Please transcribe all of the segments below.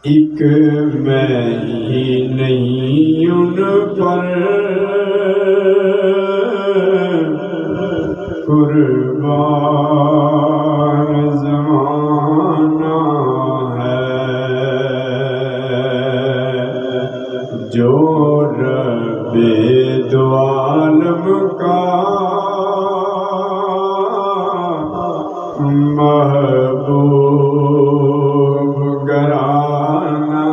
ایک میں ہی نہیں ان پر قربان زمانہ ہے، جو رب دو عالم کا محبوب گرانا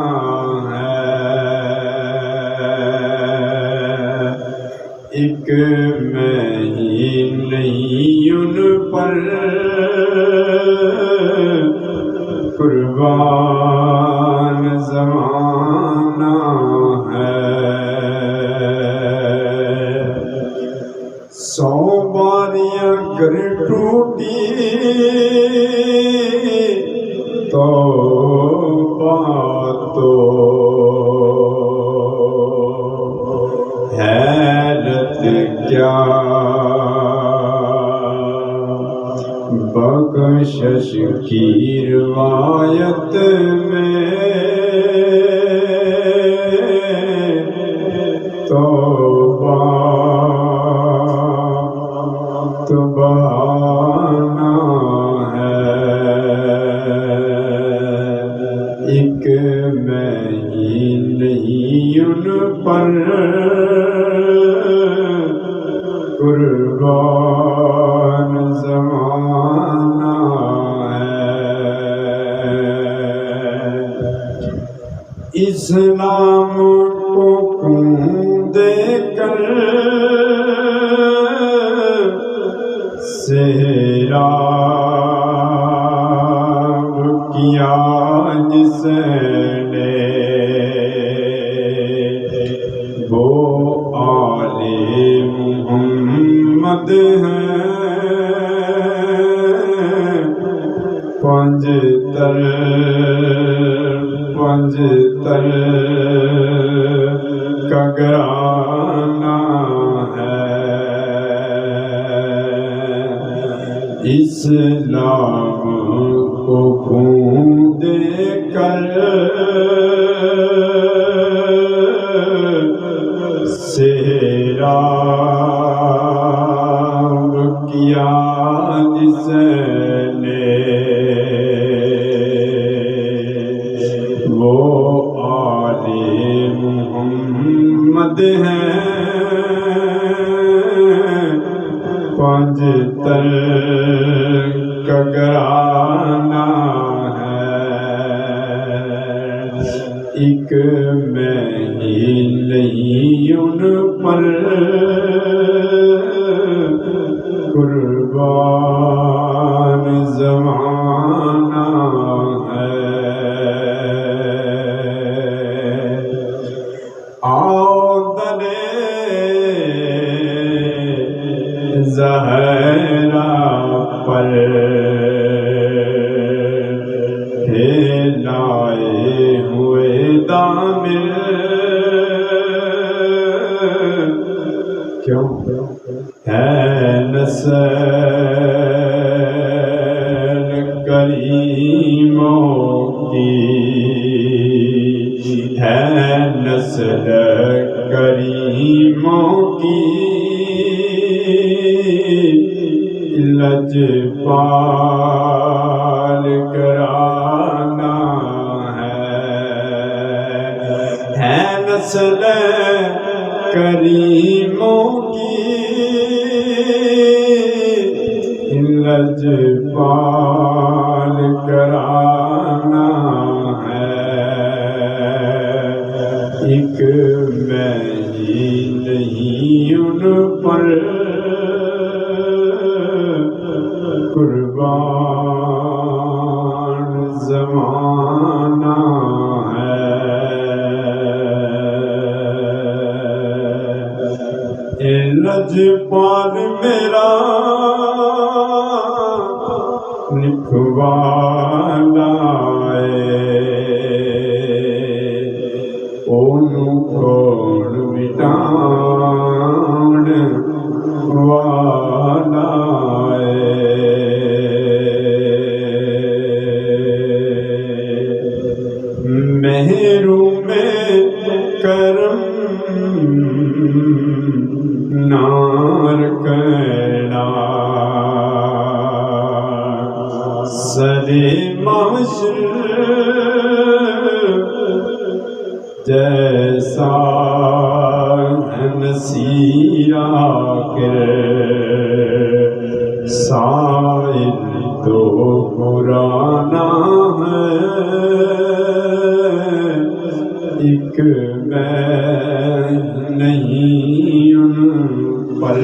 ہے۔ ایک میں ہی نہیں ان پر قربان زمانہ ہے، 100 باریاں گر ٹوٹی توبہ تو حیرت کیا، بخشش کی روایت میں توبہ تو بہانا ہے۔ ایک میں ہی نہیں ان پر قربان زمانہ ہے۔ اسلام کو خون دے کر سیراب کیا جس نے، وہ آل محمد ہیں، پنجتر کا گرانا ہے۔ اسلام کو خون دے کر سیراب کیا جس نے، وہ آل محمد ہیں، پنجتر کا گرانا ہے۔ ایک میں ہی نہیں ان پر قربان زمانہ ہے۔ آؤ درے زہرا پر پھیلائے ہوئے دامن، کیوں ہے نسل کریموں کی، ہے نسل کریموں کی، لجپال کرانا ہے نسل کریموں کی، لجپال کرانا ہے۔ ایک میں ہی نہیں ان پر قربان زمانہ ہے۔ لجپال میرا لکھوالا اونوں کون مٹان والا محروم کرم نار کرنا سرے معاشر جیسا نصیر آخر سائل تو پرانا ہے ایک میں نہیں ان پر